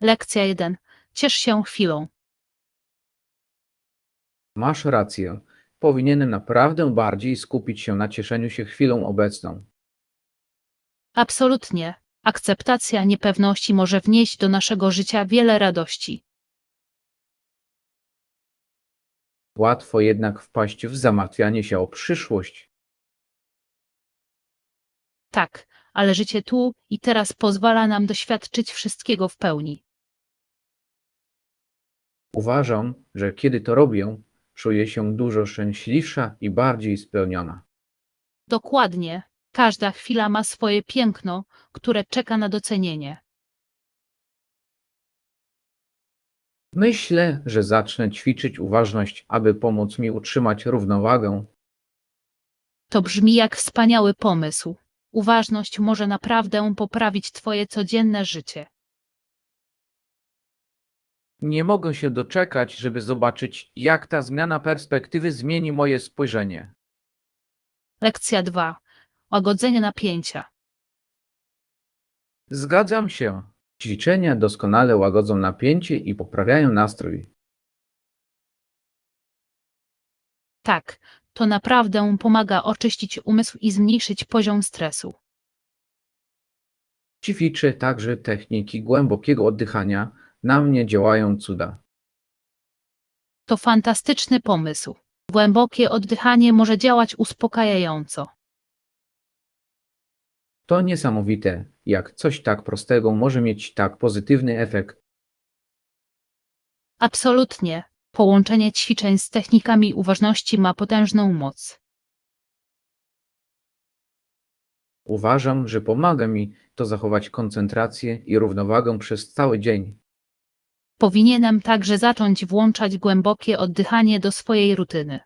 Lekcja 1. Ciesz się chwilą. Masz rację. Powinienem naprawdę bardziej skupić się na cieszeniu się chwilą obecną. Absolutnie. Akceptacja niepewności może wnieść do naszego życia wiele radości. Łatwo jednak wpaść w zamartwianie się o przyszłość. Tak, ale życie tu i teraz pozwala nam doświadczyć wszystkiego w pełni. Uważam, że kiedy to robię, czuję się dużo szczęśliwsza i bardziej spełniona. Dokładnie. Każda chwila ma swoje piękno, które czeka na docenienie. Myślę, że zacznę ćwiczyć uważność, aby pomóc mi utrzymać równowagę. To brzmi jak wspaniały pomysł. Uważność może naprawdę poprawić Twoje codzienne życie. Nie mogę się doczekać, żeby zobaczyć, jak ta zmiana perspektywy zmieni moje spojrzenie. Lekcja 2. Łagodzenie napięcia. Zgadzam się. Ćwiczenia doskonale łagodzą napięcie i poprawiają nastrój. Tak, to naprawdę pomaga oczyścić umysł i zmniejszyć poziom stresu. Ćwiczę także techniki głębokiego oddychania. Na mnie działają cuda. To fantastyczny pomysł. Głębokie oddychanie może działać uspokajająco. To niesamowite, jak coś tak prostego może mieć tak pozytywny efekt. Absolutnie. Połączenie ćwiczeń z technikami uważności ma potężną moc. Uważam, że pomaga mi to zachować koncentrację i równowagę przez cały dzień. Powinienem także zacząć włączać głębokie oddychanie do swojej rutyny.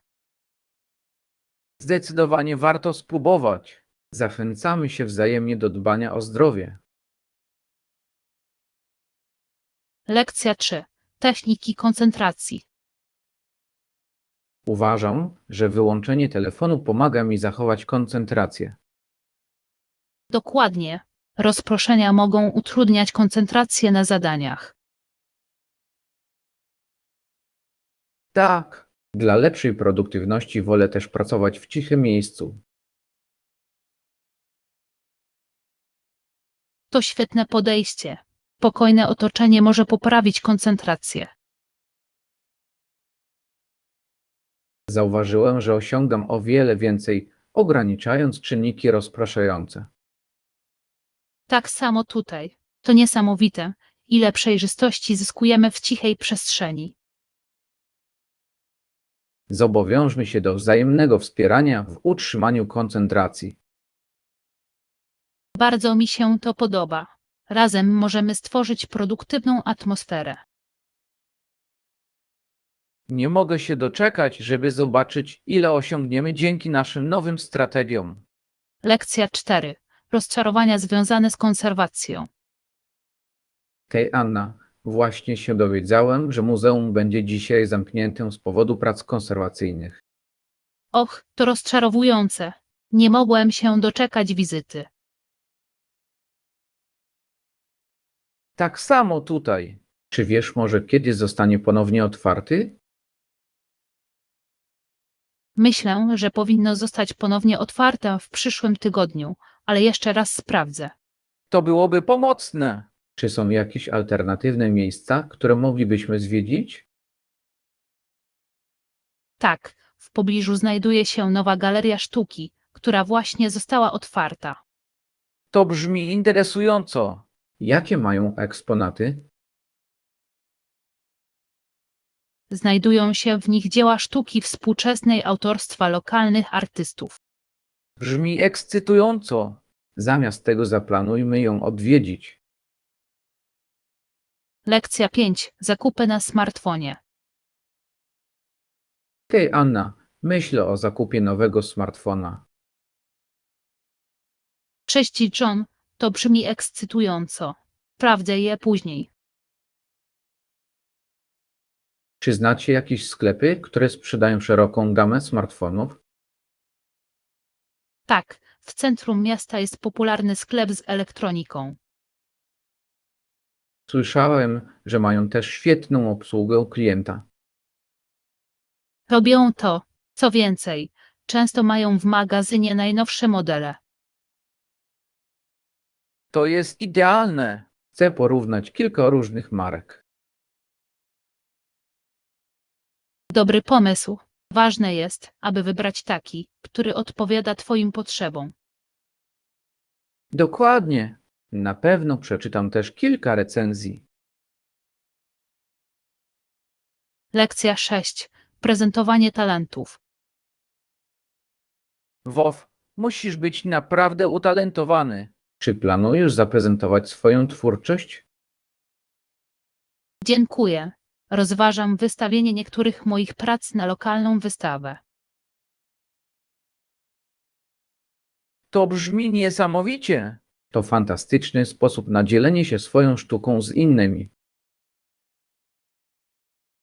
Zdecydowanie warto spróbować. Zachęcamy się wzajemnie do dbania o zdrowie. Lekcja 3. Techniki koncentracji. Uważam, że wyłączenie telefonu pomaga mi zachować koncentrację. Dokładnie. Rozproszenia mogą utrudniać koncentrację na zadaniach. Tak, dla lepszej produktywności wolę też pracować w cichym miejscu. To świetne podejście. Spokojne otoczenie może poprawić koncentrację. Zauważyłem, że osiągam o wiele więcej, ograniczając czynniki rozpraszające. Tak samo tutaj. To niesamowite, ile przejrzystości zyskujemy w cichej przestrzeni. Zobowiążmy się do wzajemnego wspierania w utrzymaniu koncentracji. Bardzo mi się to podoba. Razem możemy stworzyć produktywną atmosferę. Nie mogę się doczekać, żeby zobaczyć, ile osiągniemy dzięki naszym nowym strategiom. Lekcja 4. Rozczarowania związane z konserwacją. Hej Anna, właśnie się dowiedziałem, że muzeum będzie dzisiaj zamknięte z powodu prac konserwacyjnych. Och, to rozczarowujące. Nie mogłem się doczekać wizyty. Tak samo tutaj. Czy wiesz może, kiedy zostanie ponownie otwarty? Myślę, że powinno zostać ponownie otwarte w przyszłym tygodniu, ale jeszcze raz sprawdzę. To byłoby pomocne. Czy są jakieś alternatywne miejsca, które moglibyśmy zwiedzić? Tak, w pobliżu znajduje się nowa galeria sztuki, która właśnie została otwarta. To brzmi interesująco. Jakie mają eksponaty? Znajdują się w nich dzieła sztuki współczesnej autorstwa lokalnych artystów. Brzmi ekscytująco. Zamiast tego zaplanujmy ją odwiedzić. Lekcja 5. Zakupy na smartfonie. Hej Anna, myślę o zakupie nowego smartfona. Cześć John, to brzmi ekscytująco. Sprawdzę je później. Czy znacie jakieś sklepy, które sprzedają szeroką gamę smartfonów? Tak, w centrum miasta jest popularny sklep z elektroniką. Słyszałem, że mają też świetną obsługę klienta. Robią to, co więcej, często mają w magazynie najnowsze modele. To jest idealne. Chcę porównać kilka różnych marek. Dobry pomysł. Ważne jest, aby wybrać taki, który odpowiada Twoim potrzebom. Dokładnie. Na pewno przeczytam też kilka recenzji. Lekcja 6. Prezentowanie talentów. WoW, musisz być naprawdę utalentowany. Czy planujesz zaprezentować swoją twórczość? Dziękuję. Rozważam wystawienie niektórych moich prac na lokalną wystawę. To brzmi niesamowicie. To fantastyczny sposób na dzielenie się swoją sztuką z innymi.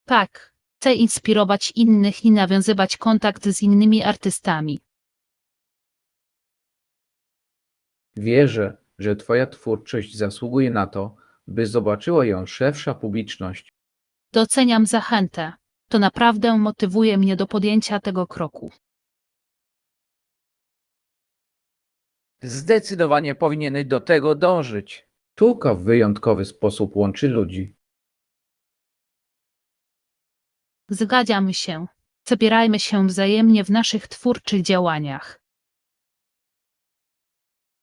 Tak, chcę inspirować innych i nawiązywać kontakt z innymi artystami. Wierzę, że Twoja twórczość zasługuje na to, by zobaczyła ją szersza publiczność. Doceniam zachętę. To naprawdę motywuje mnie do podjęcia tego kroku. Zdecydowanie powinieneś do tego dążyć. Sztuka w wyjątkowy sposób łączy ludzi. Zgadzam się. Wspierajmy się wzajemnie w naszych twórczych działaniach.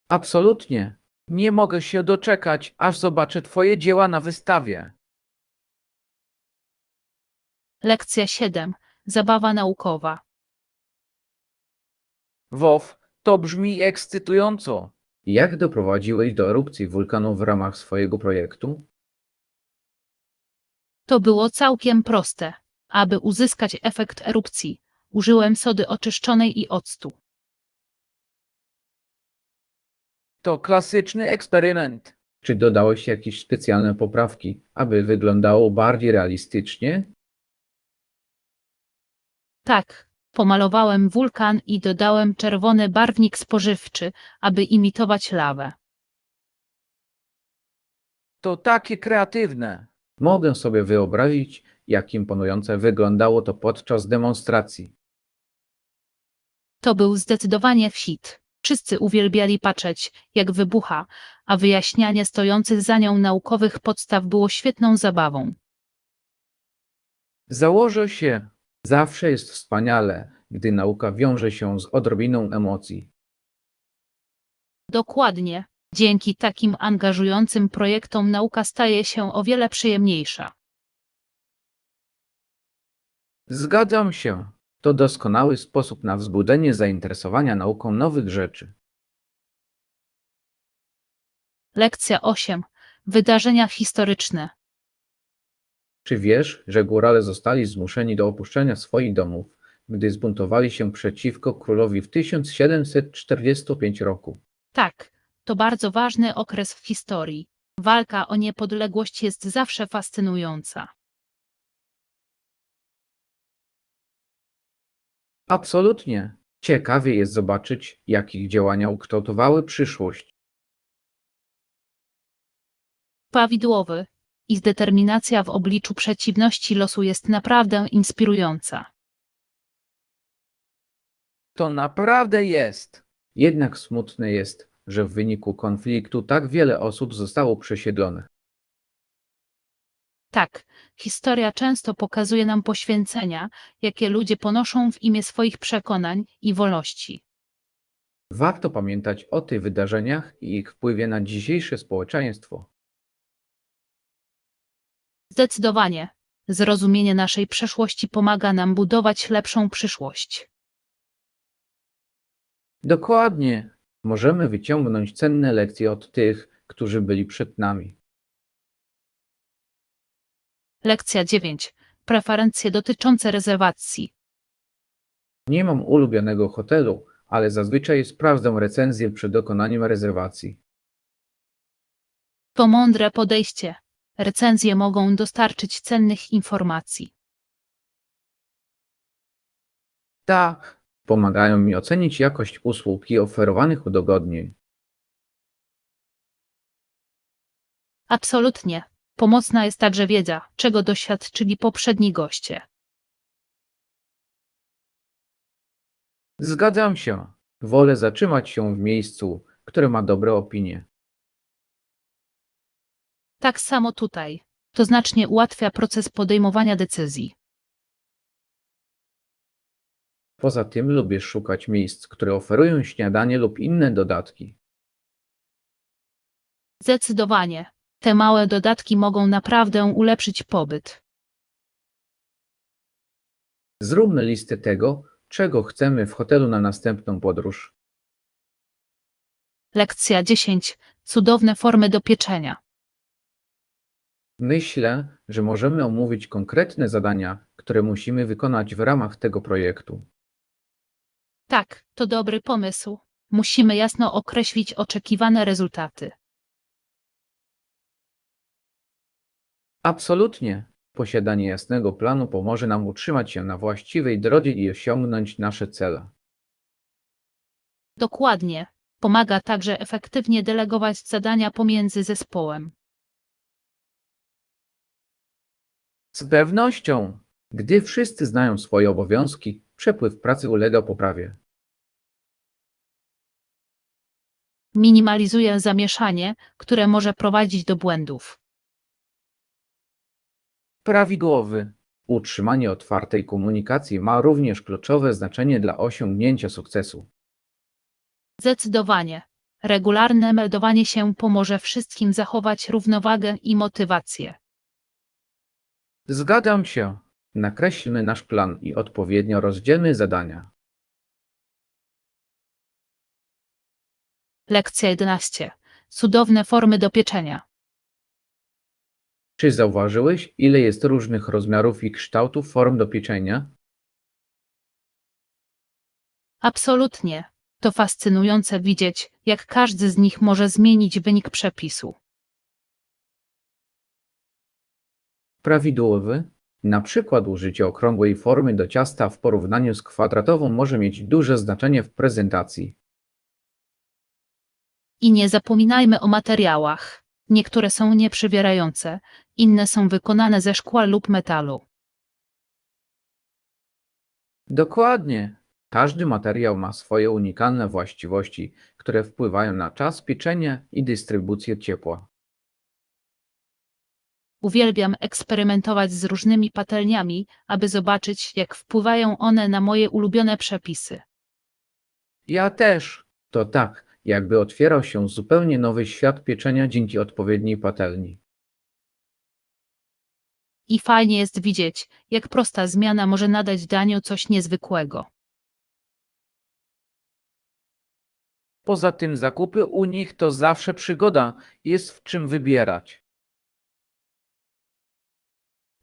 Absolutnie. Nie mogę się doczekać, aż zobaczę twoje dzieła na wystawie. Lekcja 7. Zabawa naukowa. WoW, to brzmi ekscytująco. Jak doprowadziłeś do erupcji wulkanu w ramach swojego projektu? To było całkiem proste. Aby uzyskać efekt erupcji, użyłem sody oczyszczonej i octu. To klasyczny eksperyment. Czy dodałeś jakieś specjalne poprawki, aby wyglądało bardziej realistycznie? Tak, pomalowałem wulkan i dodałem czerwony barwnik spożywczy, aby imitować lawę. To takie kreatywne. Mogę sobie wyobrazić, jak imponujące wyglądało to podczas demonstracji. To był zdecydowanie hit. Wszyscy uwielbiali patrzeć, jak wybucha, a wyjaśnianie stojących za nią naukowych podstaw było świetną zabawą. Założę się, zawsze jest wspaniale, gdy nauka wiąże się z odrobiną emocji. Dokładnie. Dzięki takim angażującym projektom nauka staje się o wiele przyjemniejsza. Zgadzam się. To doskonały sposób na wzbudzenie zainteresowania nauką nowych rzeczy. Lekcja 8. Wydarzenia historyczne. Czy wiesz, że górale zostali zmuszeni do opuszczenia swoich domów, gdy zbuntowali się przeciwko królowi w 1745 roku? Tak, to bardzo ważny okres w historii. Walka o niepodległość jest zawsze fascynująca. Absolutnie. Ciekawie jest zobaczyć, jak ich działania ukształtowały przyszłość. Prawidłowy i determinacja w obliczu przeciwności losu jest naprawdę inspirująca. To naprawdę jest. Jednak smutne jest, że w wyniku konfliktu tak wiele osób zostało przesiedlonych. Tak, historia często pokazuje nam poświęcenia, jakie ludzie ponoszą w imię swoich przekonań i wolności. Warto pamiętać o tych wydarzeniach i ich wpływie na dzisiejsze społeczeństwo. Zdecydowanie, zrozumienie naszej przeszłości pomaga nam budować lepszą przyszłość. Dokładnie. Możemy wyciągnąć cenne lekcje od tych, którzy byli przed nami. Lekcja 9. Preferencje dotyczące rezerwacji. Nie mam ulubionego hotelu, ale zazwyczaj sprawdzę recenzję przed dokonaniem rezerwacji. To mądre podejście. Recenzje mogą dostarczyć cennych informacji. Tak, pomagają mi ocenić jakość usług i oferowanych udogodnień. Absolutnie. Pomocna jest także wiedza, czego doświadczyli poprzedni goście. Zgadzam się. Wolę zatrzymać się w miejscu, które ma dobre opinie. Tak samo tutaj. To znacznie ułatwia proces podejmowania decyzji. Poza tym lubię szukać miejsc, które oferują śniadanie lub inne dodatki. Zdecydowanie. Te małe dodatki mogą naprawdę ulepszyć pobyt. Zróbmy listę tego, czego chcemy w hotelu na następną podróż. Lekcja 10. Cudowne formy do pieczenia. Myślę, że możemy omówić konkretne zadania, które musimy wykonać w ramach tego projektu. Tak, to dobry pomysł. Musimy jasno określić oczekiwane rezultaty. Absolutnie. Posiadanie jasnego planu pomoże nam utrzymać się na właściwej drodze i osiągnąć nasze cele. Dokładnie. Pomaga także efektywnie delegować zadania pomiędzy zespołem. Z pewnością. Gdy wszyscy znają swoje obowiązki, przepływ pracy ulega poprawie. Minimalizuje zamieszanie, które może prowadzić do błędów. Prawidłowy. Utrzymanie otwartej komunikacji ma również kluczowe znaczenie dla osiągnięcia sukcesu. Zdecydowanie. Regularne meldowanie się pomoże wszystkim zachować równowagę i motywację. Zgadzam się. Nakreślmy nasz plan i odpowiednio rozdzielmy zadania. Lekcja 11. Cudowne formy do pieczenia. Czy zauważyłeś, ile jest różnych rozmiarów i kształtów form do pieczenia? Absolutnie. To fascynujące widzieć, jak każdy z nich może zmienić wynik przepisu. Prawidłowy. Na przykład użycie okrągłej formy do ciasta w porównaniu z kwadratową może mieć duże znaczenie w prezentacji. I nie zapominajmy o materiałach. Niektóre są nieprzywierające, inne są wykonane ze szkła lub metalu. Dokładnie. Każdy materiał ma swoje unikalne właściwości, które wpływają na czas pieczenia i dystrybucję ciepła. Uwielbiam eksperymentować z różnymi patelniami, aby zobaczyć, jak wpływają one na moje ulubione przepisy. Ja też. To tak, jakby otwierał się zupełnie nowy świat pieczenia dzięki odpowiedniej patelni. I fajnie jest widzieć, jak prosta zmiana może nadać daniu coś niezwykłego. Poza tym zakupy u nich to zawsze przygoda. Jest w czym wybierać.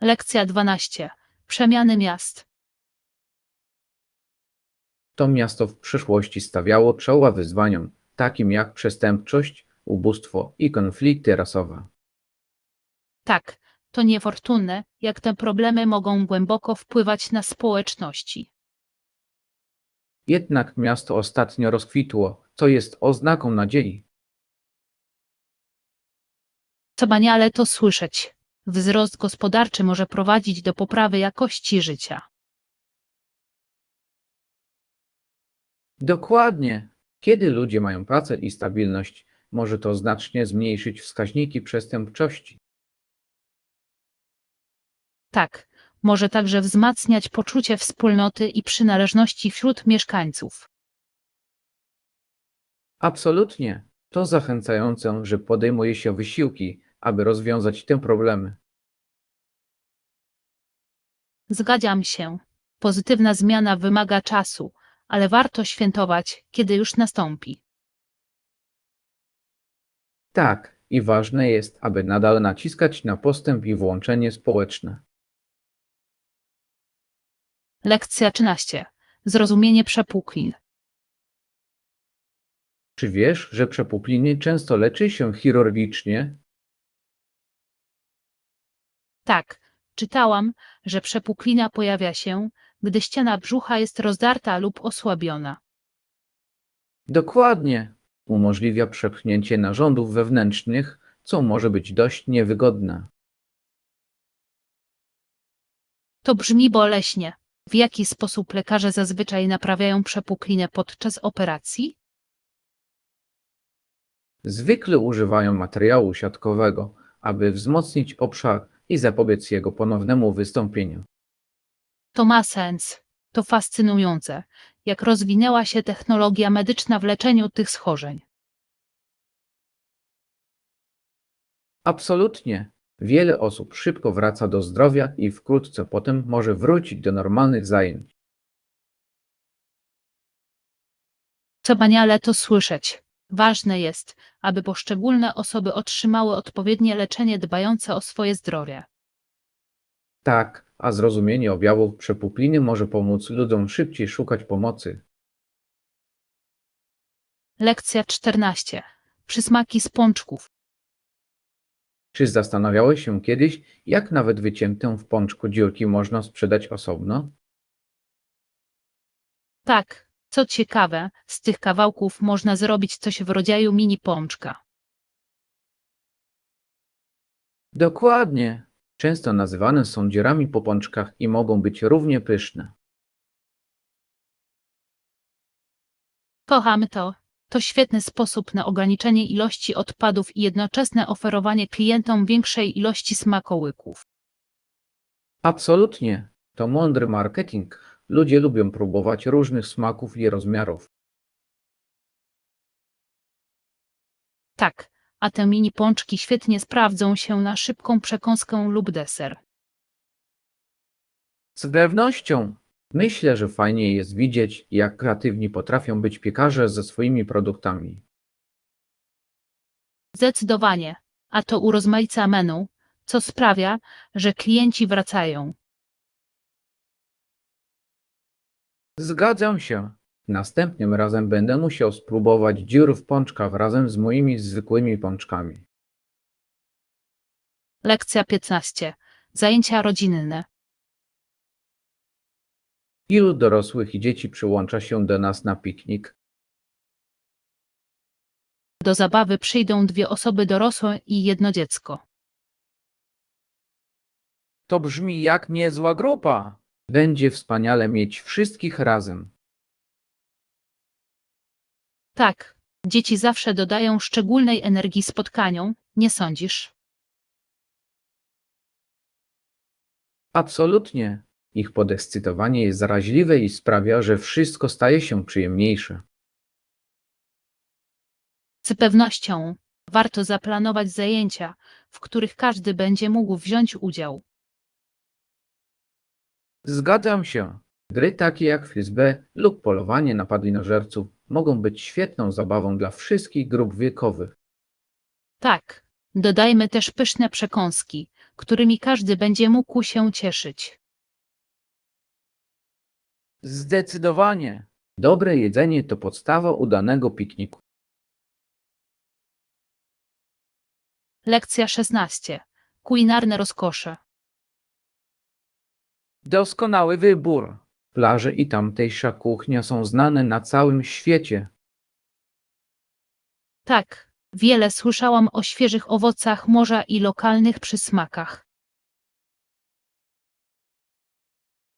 Lekcja 12. Przemiany miast. To miasto w przeszłości stawiało czoła wyzwaniom, takim jak przestępczość, ubóstwo i konflikty rasowe. Tak, to niefortunne, jak te problemy mogą głęboko wpływać na społeczności. Jednak miasto ostatnio rozkwitło, co jest oznaką nadziei. Wspaniale to słyszeć. Wzrost gospodarczy może prowadzić do poprawy jakości życia. Dokładnie. Kiedy ludzie mają pracę i stabilność, może to znacznie zmniejszyć wskaźniki przestępczości. Tak, może także wzmacniać poczucie wspólnoty i przynależności wśród mieszkańców. Absolutnie. To zachęcające, że podejmuje się wysiłki, aby rozwiązać te problemy. Zgadzam się. Pozytywna zmiana wymaga czasu, ale warto świętować, kiedy już nastąpi. Tak, i ważne jest, aby nadal naciskać na postęp i włączenie społeczne. Lekcja 13. Zrozumienie przepuklin. Czy wiesz, że przepukliny często leczy się chirurgicznie? Tak, czytałam, że przepuklina pojawia się, gdy ściana brzucha jest rozdarta lub osłabiona. Dokładnie. Umożliwia przepchnięcie narządów wewnętrznych, co może być dość niewygodne. To brzmi boleśnie. W jaki sposób lekarze zazwyczaj naprawiają przepuklinę podczas operacji? Zwykle używają materiału siatkowego, aby wzmocnić obszar i zapobiec jego ponownemu wystąpieniu. To ma sens. To fascynujące, jak rozwinęła się technologia medyczna w leczeniu tych schorzeń. Absolutnie. Wiele osób szybko wraca do zdrowia i wkrótce potem może wrócić do normalnych zajęć. Wspaniale to słyszeć. Ważne jest, aby poszczególne osoby otrzymały odpowiednie leczenie dbające o swoje zdrowie. Tak, a zrozumienie objawów przepukliny może pomóc ludziom szybciej szukać pomocy. Lekcja 14. Przysmaki z pączków. Czy zastanawiałeś się kiedyś, jak nawet wyciętą w pączku dziurki można sprzedać osobno? Tak, co ciekawe, z tych kawałków można zrobić coś w rodzaju mini pączka. Dokładnie. Często nazywane są dziurami po pączkach i mogą być równie pyszne. Kocham to. To świetny sposób na ograniczenie ilości odpadów i jednoczesne oferowanie klientom większej ilości smakołyków. Absolutnie. To mądry marketing. Ludzie lubią próbować różnych smaków i rozmiarów. Tak, a te mini pączki świetnie sprawdzą się na szybką przekąskę lub deser. Z pewnością. Myślę, że fajnie jest widzieć, jak kreatywni potrafią być piekarze ze swoimi produktami. Zdecydowanie, a to urozmaica menu, co sprawia, że klienci wracają. Zgadzam się. Następnym razem będę musiał spróbować dziur w pączkach razem z moimi zwykłymi pączkami. Lekcja 15. Zajęcia rodzinne. Ilu dorosłych i dzieci przyłącza się do nas na piknik? Do zabawy przyjdą 2 osoby dorosłe i 1 dziecko. To brzmi jak niezła grupa. Będzie wspaniale mieć wszystkich razem. Tak, dzieci zawsze dodają szczególnej energii spotkaniom, nie sądzisz? Absolutnie. Ich podekscytowanie jest zaraźliwe i sprawia, że wszystko staje się przyjemniejsze. Z pewnością warto zaplanować zajęcia, w których każdy będzie mógł wziąć udział. Zgadzam się. Gry takie jak frisbee lub polowanie na padlinożerców mogą być świetną zabawą dla wszystkich grup wiekowych. Tak, dodajmy też pyszne przekąski, którymi każdy będzie mógł się cieszyć. Zdecydowanie. Dobre jedzenie to podstawa udanego pikniku. Lekcja 16. Kulinarne rozkosze. Doskonały wybór. Plaże i tamtejsza kuchnia są znane na całym świecie. Tak, wiele słyszałam o świeżych owocach morza i lokalnych przysmakach.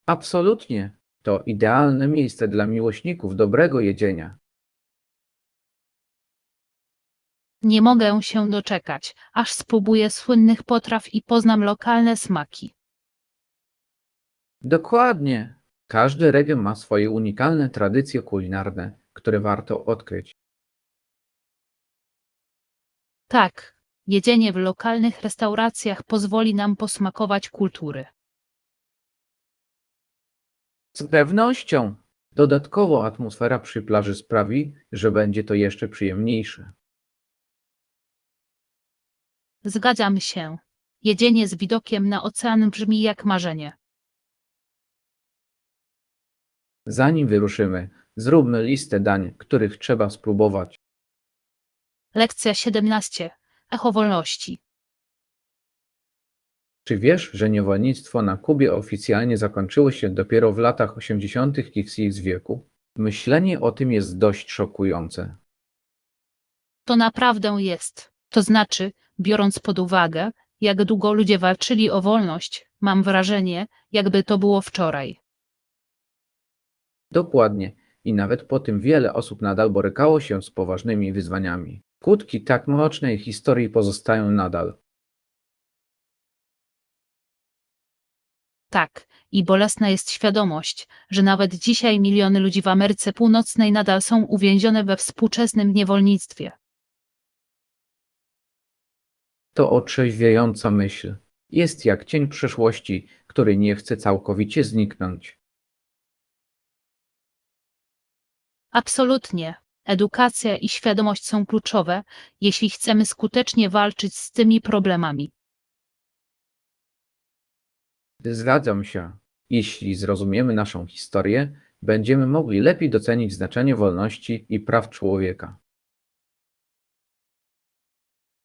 Absolutnie. To idealne miejsce dla miłośników dobrego jedzenia. Nie mogę się doczekać, aż spróbuję słynnych potraw i poznam lokalne smaki. Dokładnie. Każdy region ma swoje unikalne tradycje kulinarne, które warto odkryć. Tak, jedzenie w lokalnych restauracjach pozwoli nam posmakować kultury. Z pewnością. Dodatkowo atmosfera przy plaży sprawi, że będzie to jeszcze przyjemniejsze. Zgadzam się. Jedzenie z widokiem na ocean brzmi jak marzenie. Zanim wyruszymy, zróbmy listę dań, których trzeba spróbować. Lekcja 17. Echo wolności. Czy wiesz, że niewolnictwo na Kubie oficjalnie zakończyło się dopiero w latach 80. XX wieku? Myślenie o tym jest dość szokujące. To naprawdę jest. To znaczy, biorąc pod uwagę, jak długo ludzie walczyli o wolność. Mam wrażenie, jakby to było wczoraj. Dokładnie. I nawet po tym wiele osób nadal borykało się z poważnymi wyzwaniami. Skutki tak mrocznej historii pozostają nadal. Tak, i bolesna jest świadomość, że nawet dzisiaj miliony ludzi w Ameryce Północnej nadal są uwięzione we współczesnym niewolnictwie. To otrzeźwiająca myśl. Jest jak cień przeszłości, który nie chce całkowicie zniknąć. Absolutnie. Edukacja i świadomość są kluczowe, jeśli chcemy skutecznie walczyć z tymi problemami. Zgadzam się. Jeśli zrozumiemy naszą historię, będziemy mogli lepiej docenić znaczenie wolności i praw człowieka.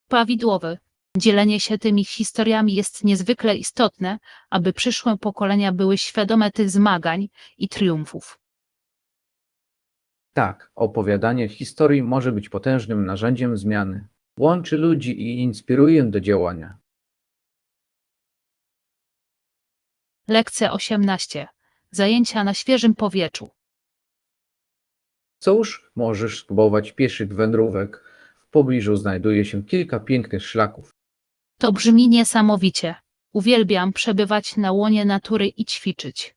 Prawidłowe. Dzielenie się tymi historiami jest niezwykle istotne, aby przyszłe pokolenia były świadome tych zmagań i triumfów. Tak, opowiadanie historii może być potężnym narzędziem zmiany. Łączy ludzi i inspiruje do działania. Lekcja 18. Zajęcia na świeżym powietrzu. Cóż, możesz spróbować pieszych wędrówek. W pobliżu znajduje się kilka pięknych szlaków. To brzmi niesamowicie. Uwielbiam przebywać na łonie natury i ćwiczyć.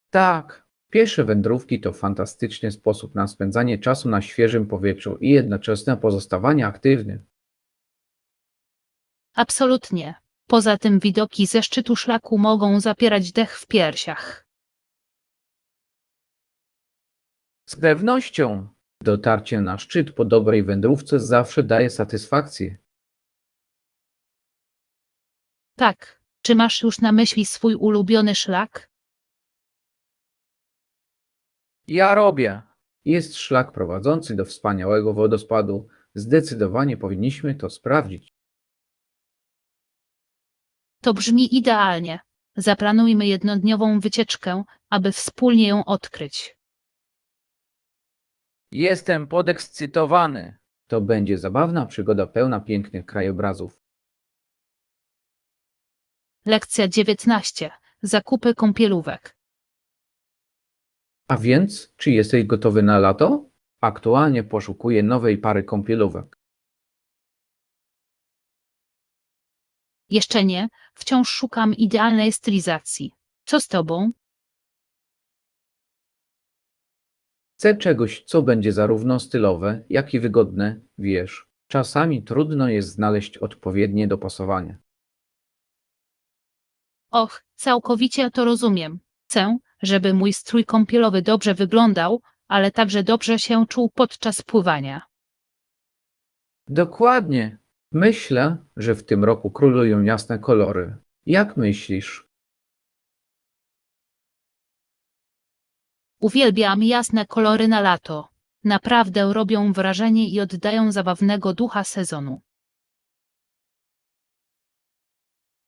Tak, piesze wędrówki to fantastyczny sposób na spędzanie czasu na świeżym powietrzu i jednoczesne pozostawanie aktywnym. Absolutnie. Poza tym widoki ze szczytu szlaku mogą zapierać dech w piersiach. Z pewnością dotarcie na szczyt po dobrej wędrówce zawsze daje satysfakcję. Tak. Czy masz już na myśli swój ulubiony szlak? Ja robię. Jest szlak prowadzący do wspaniałego wodospadu. Zdecydowanie powinniśmy to sprawdzić. To brzmi idealnie. Zaplanujmy jednodniową wycieczkę, aby wspólnie ją odkryć. Jestem podekscytowany. To będzie zabawna przygoda pełna pięknych krajobrazów. Lekcja 19. Zakupy kąpielówek. A więc, czy jesteś gotowy na lato? Aktualnie poszukuję nowej pary kąpielówek. Jeszcze nie, wciąż szukam idealnej stylizacji. Co z tobą? Chcę czegoś, co będzie zarówno stylowe, jak i wygodne, wiesz. Czasami trudno jest znaleźć odpowiednie dopasowanie. Och, całkowicie to rozumiem. Chcę, żeby mój strój kąpielowy dobrze wyglądał, ale także dobrze się czuł podczas pływania. Dokładnie. Myślę, że w tym roku królują jasne kolory. Jak myślisz? Uwielbiam jasne kolory na lato. Naprawdę robią wrażenie i oddają zabawnego ducha sezonu.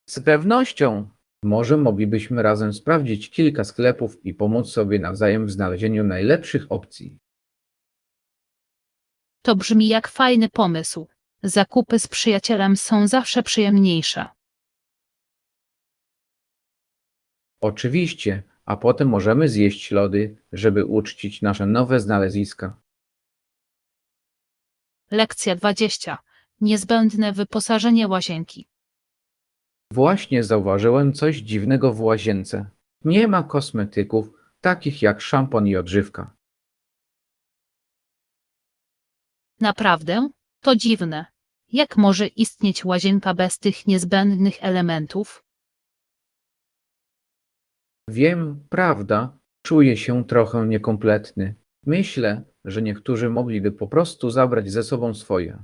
Z pewnością. Może moglibyśmy razem sprawdzić kilka sklepów i pomóc sobie nawzajem w znalezieniu najlepszych opcji. To brzmi jak fajny pomysł. Zakupy z przyjacielem są zawsze przyjemniejsze. Oczywiście, a potem możemy zjeść lody, żeby uczcić nasze nowe znaleziska. Lekcja 20. Niezbędne wyposażenie łazienki. Właśnie zauważyłem coś dziwnego w łazience. Nie ma kosmetyków, takich jak szampon i odżywka. Naprawdę? To dziwne. Jak może istnieć łazienka bez tych niezbędnych elementów? Wiem, prawda, czuję się trochę niekompletny. Myślę, że niektórzy mogliby po prostu zabrać ze sobą swoje.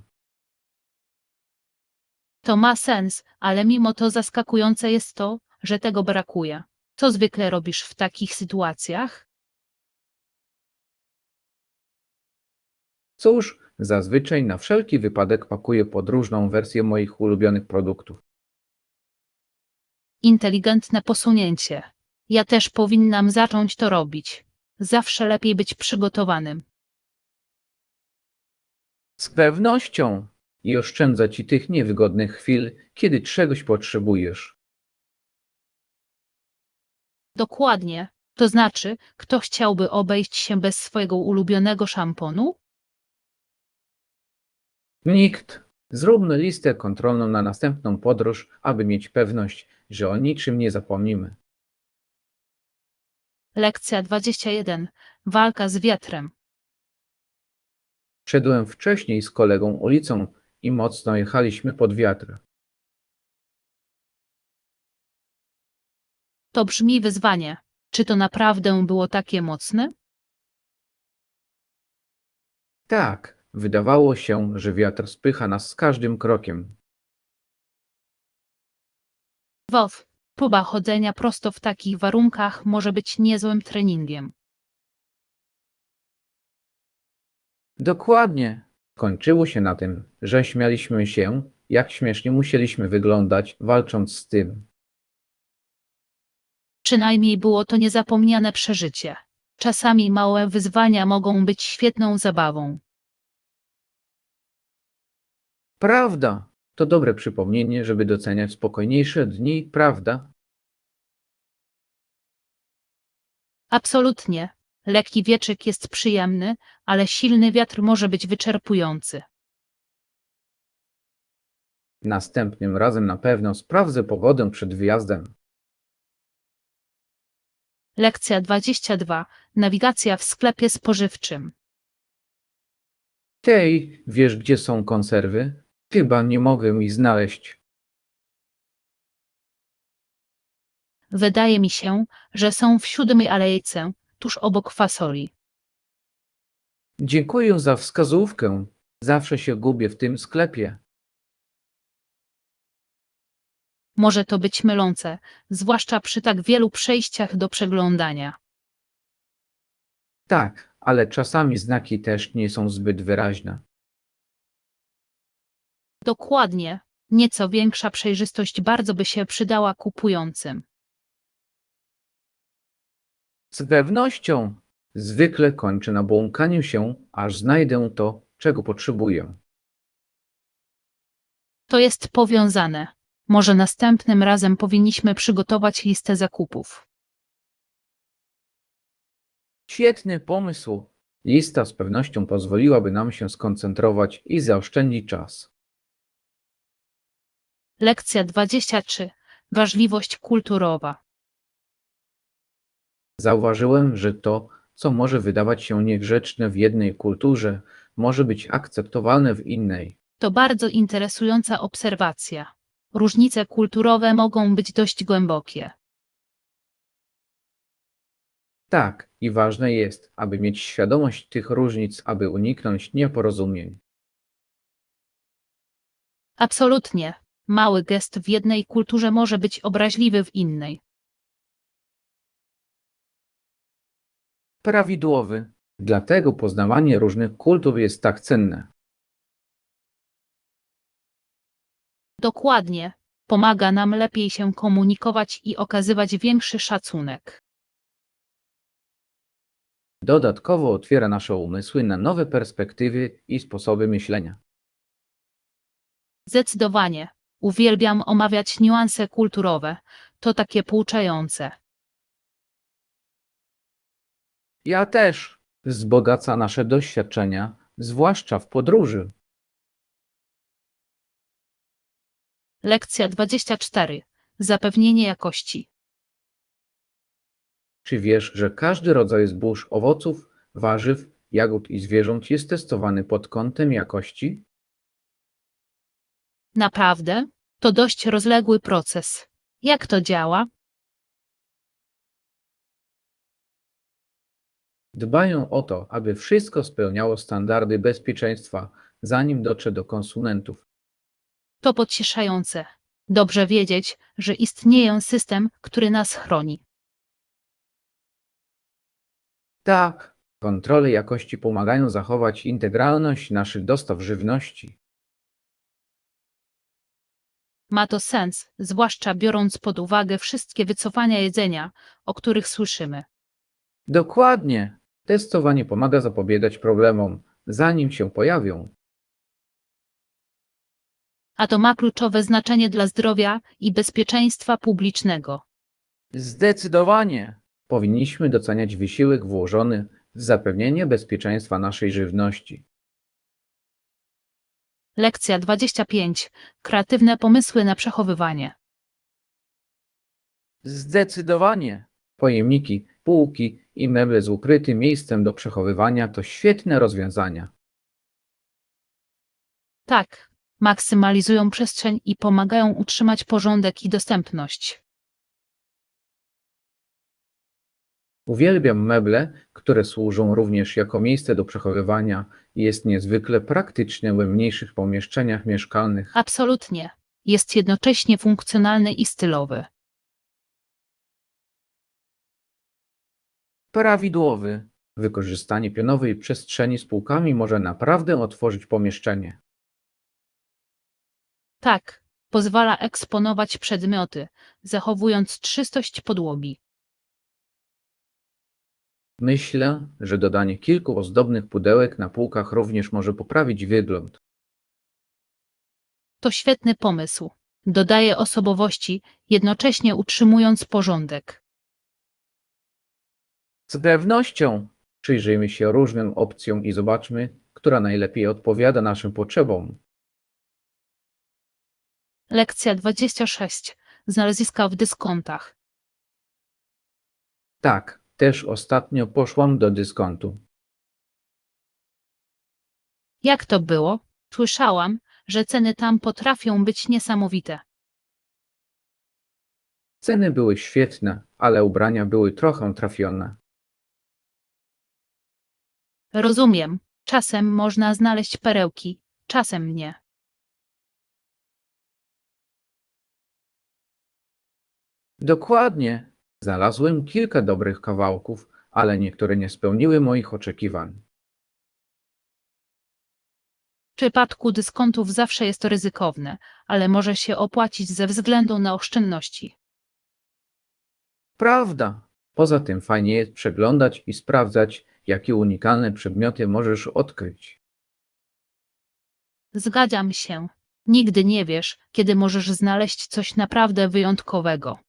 To ma sens, ale mimo to zaskakujące jest to, że tego brakuje. Co zwykle robisz w takich sytuacjach? Cóż, zazwyczaj na wszelki wypadek pakuję podróżną wersję moich ulubionych produktów. Inteligentne posunięcie. Ja też powinnam zacząć to robić. Zawsze lepiej być przygotowanym. Z pewnością. i oszczędza ci tych niewygodnych chwil, kiedy czegoś potrzebujesz. Dokładnie. To znaczy, kto chciałby obejść się bez swojego ulubionego szamponu? Nikt. Zróbmy listę kontrolną na następną podróż, aby mieć pewność, że o niczym nie zapomnimy. Lekcja 21. Walka z wiatrem. Szedłem wcześniej z kolegą ulicą i mocno jechaliśmy pod wiatr. To brzmi wyzwanie. Czy to naprawdę było takie mocne? Tak, wydawało się, że wiatr spycha nas z każdym krokiem. WOW. Próba chodzenia prosto w takich warunkach może być niezłym treningiem. Dokładnie. Kończyło się na tym, że śmialiśmy się, jak śmiesznie musieliśmy wyglądać, walcząc z tym. Przynajmniej było to niezapomniane przeżycie. Czasami małe wyzwania mogą być świetną zabawą. Prawda. To dobre przypomnienie, żeby doceniać spokojniejsze dni, prawda? Absolutnie. Lekki wietrzyk jest przyjemny, ale silny wiatr może być wyczerpujący. Następnym razem na pewno sprawdzę pogodę przed wyjazdem. Lekcja 22. Nawigacja w sklepie spożywczym. Tej, wiesz gdzie są konserwy? Chyba nie mogę ich znaleźć. Wydaje mi się, że są w 7. alejce, tuż obok fasoli. Dziękuję za wskazówkę. Zawsze się gubię w tym sklepie. Może to być mylące, zwłaszcza przy tak wielu przejściach do przeglądania. Tak, ale czasami znaki też nie są zbyt wyraźne. Dokładnie. Nieco większa przejrzystość bardzo by się przydała kupującym. Z pewnością. Zwykle kończę na błąkaniu się, aż znajdę to, czego potrzebuję. To jest powiązane. Może następnym razem powinniśmy przygotować listę zakupów. Świetny pomysł. Lista z pewnością pozwoliłaby nam się skoncentrować i zaoszczędzić czas. Lekcja 23. Ważliwość kulturowa. Zauważyłem, że to, co może wydawać się niegrzeczne w jednej kulturze, może być akceptowalne w innej. To bardzo interesująca obserwacja. Różnice kulturowe mogą być dość głębokie. Tak, i ważne jest, aby mieć świadomość tych różnic, aby uniknąć nieporozumień. Absolutnie. Mały gest w jednej kulturze może być obraźliwy w innej. Prawidłowy. Dlatego poznawanie różnych kultur jest tak cenne. Dokładnie. Pomaga nam lepiej się komunikować i okazywać większy szacunek. Dodatkowo otwiera nasze umysły na nowe perspektywy i sposoby myślenia. Zdecydowanie. Uwielbiam omawiać niuanse kulturowe. To takie pouczające. Ja też. Wzbogaca nasze doświadczenia, zwłaszcza w podróży. Lekcja 24. Zapewnienie jakości. Czy wiesz, że każdy rodzaj zbóż, owoców, warzyw, jagód i zwierząt jest testowany pod kątem jakości? Naprawdę? To dość rozległy proces. Jak to działa? Dbają o to, aby wszystko spełniało standardy bezpieczeństwa, zanim dotrze do konsumentów. To pocieszające. Dobrze wiedzieć, że istnieje system, który nas chroni. Tak, kontrole jakości pomagają zachować integralność naszych dostaw żywności. Ma to sens, zwłaszcza biorąc pod uwagę wszystkie wycofania jedzenia, o których słyszymy. Dokładnie. Testowanie pomaga zapobiegać problemom, zanim się pojawią. a to ma kluczowe znaczenie dla zdrowia i bezpieczeństwa publicznego. Zdecydowanie. Powinniśmy doceniać wysiłek włożony w zapewnienie bezpieczeństwa naszej żywności. Lekcja 25. Kreatywne pomysły na przechowywanie. Zdecydowanie. Pojemniki, półki i meble z ukrytym miejscem do przechowywania to świetne rozwiązania. Tak, maksymalizują przestrzeń i pomagają utrzymać porządek i dostępność. Uwielbiam meble, które służą również jako miejsce do przechowywania i jest niezwykle praktyczne we mniejszych pomieszczeniach mieszkalnych. Absolutnie. Jest jednocześnie funkcjonalny i stylowy. Prawidłowy. Wykorzystanie pionowej przestrzeni z półkami może naprawdę otworzyć pomieszczenie. Tak, pozwala eksponować przedmioty, zachowując czystość podłogi. Myślę, że dodanie kilku ozdobnych pudełek na półkach również może poprawić wygląd. To świetny pomysł. Dodaje osobowości, jednocześnie utrzymując porządek. Z pewnością. Przyjrzyjmy się różnym opcjom i zobaczmy, która najlepiej odpowiada naszym potrzebom. Lekcja 26. Znaleziska w dyskontach. Tak, też ostatnio poszłam do dyskontu. Jak to było? Słyszałam, że ceny tam potrafią być niesamowite. Ceny były świetne, ale ubrania były trochę trafione. Rozumiem. Czasem można znaleźć perełki, czasem nie. Dokładnie. Znalazłem kilka dobrych kawałków, ale niektóre nie spełniły moich oczekiwań. W przypadku dyskontów zawsze jest to ryzykowne, ale może się opłacić ze względu na oszczędności. Prawda. Poza tym fajnie jest przeglądać i sprawdzać, jakie unikalne przedmioty możesz odkryć. Zgadzam się. Nigdy nie wiesz, kiedy możesz znaleźć coś naprawdę wyjątkowego.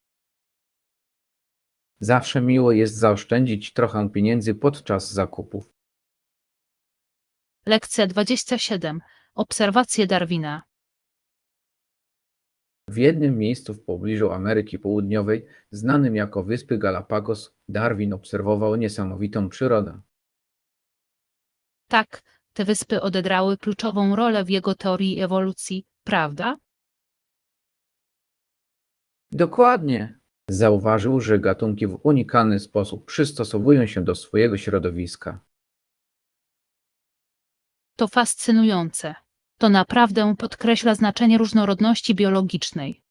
Zawsze miło jest zaoszczędzić trochę pieniędzy podczas zakupów. Lekcja 27. Obserwacje Darwina. W jednym miejscu w pobliżu Ameryki Południowej, znanym jako Wyspy Galapagos, Darwin obserwował niesamowitą przyrodę. Tak, te wyspy odegrały kluczową rolę w jego teorii ewolucji, prawda? Dokładnie. Zauważył, że gatunki w unikalny sposób przystosowują się do swojego środowiska. To fascynujące. To naprawdę podkreśla znaczenie różnorodności biologicznej.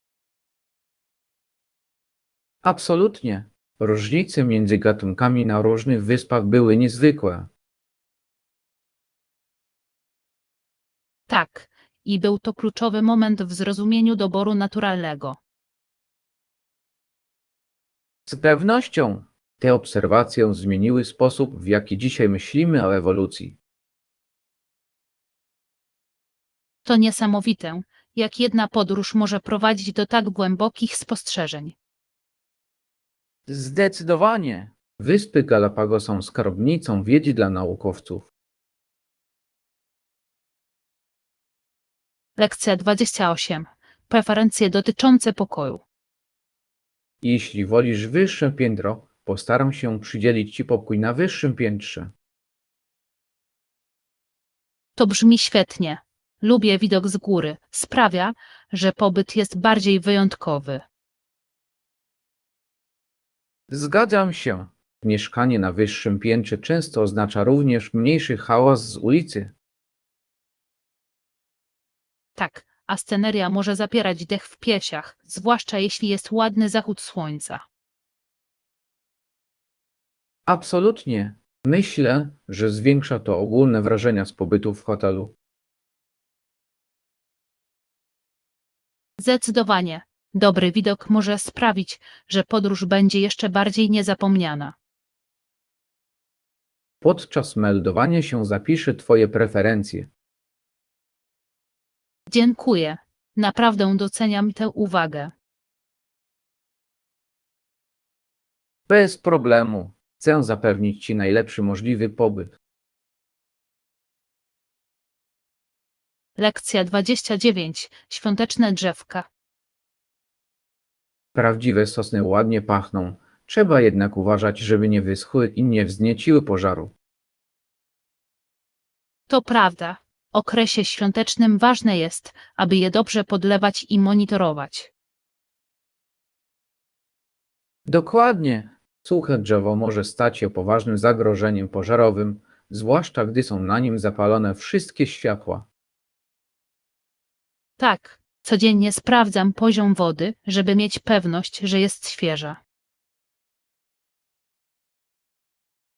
Absolutnie. Różnice między gatunkami na różnych wyspach były niezwykłe. Tak, i był to kluczowy moment w zrozumieniu doboru naturalnego. Z pewnością. Te obserwacje zmieniły sposób, w jaki dzisiaj myślimy o ewolucji. To niesamowite, jak jedna podróż może prowadzić do tak głębokich spostrzeżeń. Zdecydowanie. Wyspy Galapagos są skarbnicą wiedzy dla naukowców. Lekcja 28. Preferencje dotyczące pokoju. Jeśli wolisz wyższe piętro, postaram się przydzielić Ci pokój na wyższym piętrze. To brzmi świetnie. Lubię widok z góry. Sprawia, że pobyt jest bardziej wyjątkowy. Zgadzam się. Mieszkanie na wyższym piętrze często oznacza również mniejszy hałas z ulicy. Tak, a sceneria może zapierać dech w piersiach, zwłaszcza jeśli jest ładny zachód słońca. Absolutnie. Myślę, że zwiększa to ogólne wrażenia z pobytu w hotelu. Zdecydowanie. Dobry widok może sprawić, że podróż będzie jeszcze bardziej niezapomniana. Podczas meldowania się zapiszę Twoje preferencje. Dziękuję. Naprawdę doceniam tę uwagę. Bez problemu. Chcę zapewnić Ci najlepszy możliwy pobyt. Lekcja 29. Świąteczne drzewka. Prawdziwe sosny ładnie pachną. Trzeba jednak uważać, żeby nie wyschły i nie wznieciły pożaru. To prawda. W okresie świątecznym ważne jest, aby je dobrze podlewać i monitorować. Dokładnie. Suche drzewo może stać się poważnym zagrożeniem pożarowym, zwłaszcza gdy są na nim zapalone wszystkie światła. Tak, codziennie sprawdzam poziom wody, żeby mieć pewność, że jest świeża.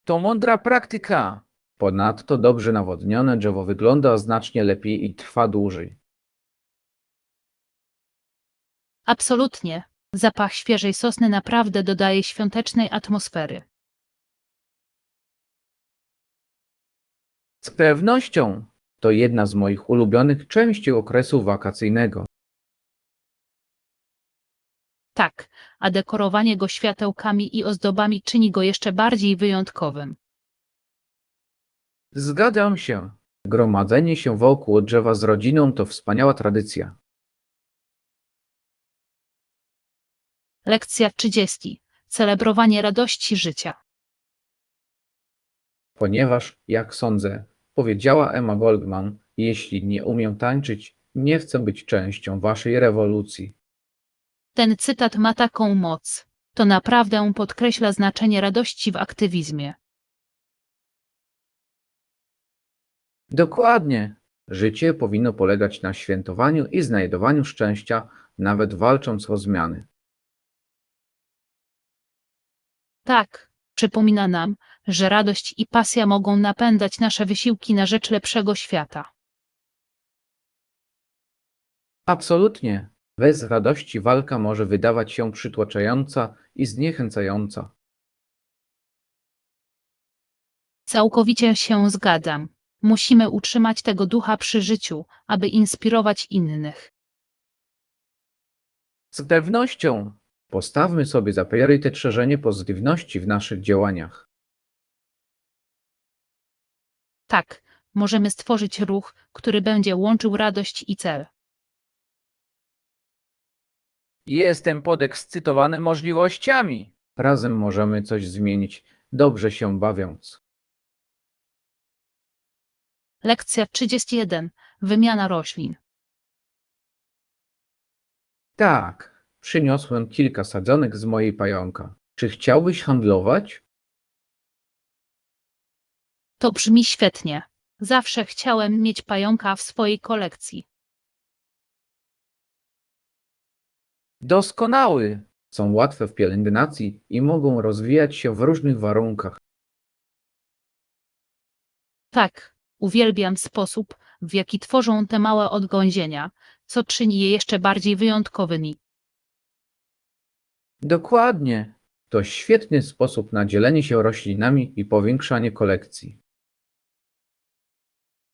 To mądra praktyka. Ponadto dobrze nawodnione drzewo wygląda znacznie lepiej i trwa dłużej. Absolutnie. Zapach świeżej sosny naprawdę dodaje świątecznej atmosfery. Z pewnością. To jedna z moich ulubionych części okresu wakacyjnego. Tak, a dekorowanie go światełkami i ozdobami czyni go jeszcze bardziej wyjątkowym. Zgadzam się. Gromadzenie się wokół drzewa z rodziną to wspaniała tradycja. Lekcja 30. Celebrowanie radości życia. Ponieważ, jak sądzę, powiedziała Emma Goldman, jeśli nie umiem tańczyć, nie chcę być częścią waszej rewolucji. Ten cytat ma taką moc. To naprawdę podkreśla znaczenie radości w aktywizmie. Dokładnie. Życie powinno polegać na świętowaniu i znajdowaniu szczęścia, nawet walcząc o zmiany. Tak, przypomina nam, że radość i pasja mogą napędzać nasze wysiłki na rzecz lepszego świata. Absolutnie. Bez radości walka może wydawać się przytłaczająca i zniechęcająca. Całkowicie się zgadzam. Musimy utrzymać tego ducha przy życiu, aby inspirować innych. Z pewnością. Postawmy sobie za priorytet szerzenie pozytywności w naszych działaniach. Tak, możemy stworzyć ruch, który będzie łączył radość i cel. Jestem podekscytowany możliwościami. Razem możemy coś zmienić, dobrze się bawiąc. Lekcja 31. Wymiana roślin. Tak, przyniosłem kilka sadzonek z mojej pająka. Czy chciałbyś handlować? To brzmi świetnie. Zawsze chciałem mieć pająka w swojej kolekcji. Doskonały. Są łatwe w pielęgnacji i mogą rozwijać się w różnych warunkach. Tak, uwielbiam sposób, w jaki tworzą te małe odgałęzienia, co czyni je jeszcze bardziej wyjątkowymi. Dokładnie. To świetny sposób na dzielenie się roślinami i powiększanie kolekcji.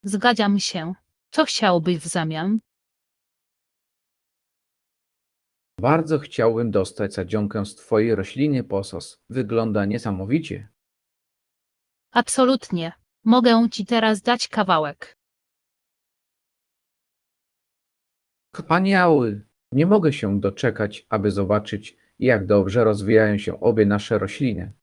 Zgadzam się. Co chciałbyś w zamian? Bardzo chciałbym dostać sadzonkę z twojej rośliny posos. Wygląda niesamowicie. Absolutnie. Mogę ci teraz dać kawałek. Wspaniały! Nie mogę się doczekać, aby zobaczyć, jak dobrze rozwijają się obie nasze rośliny.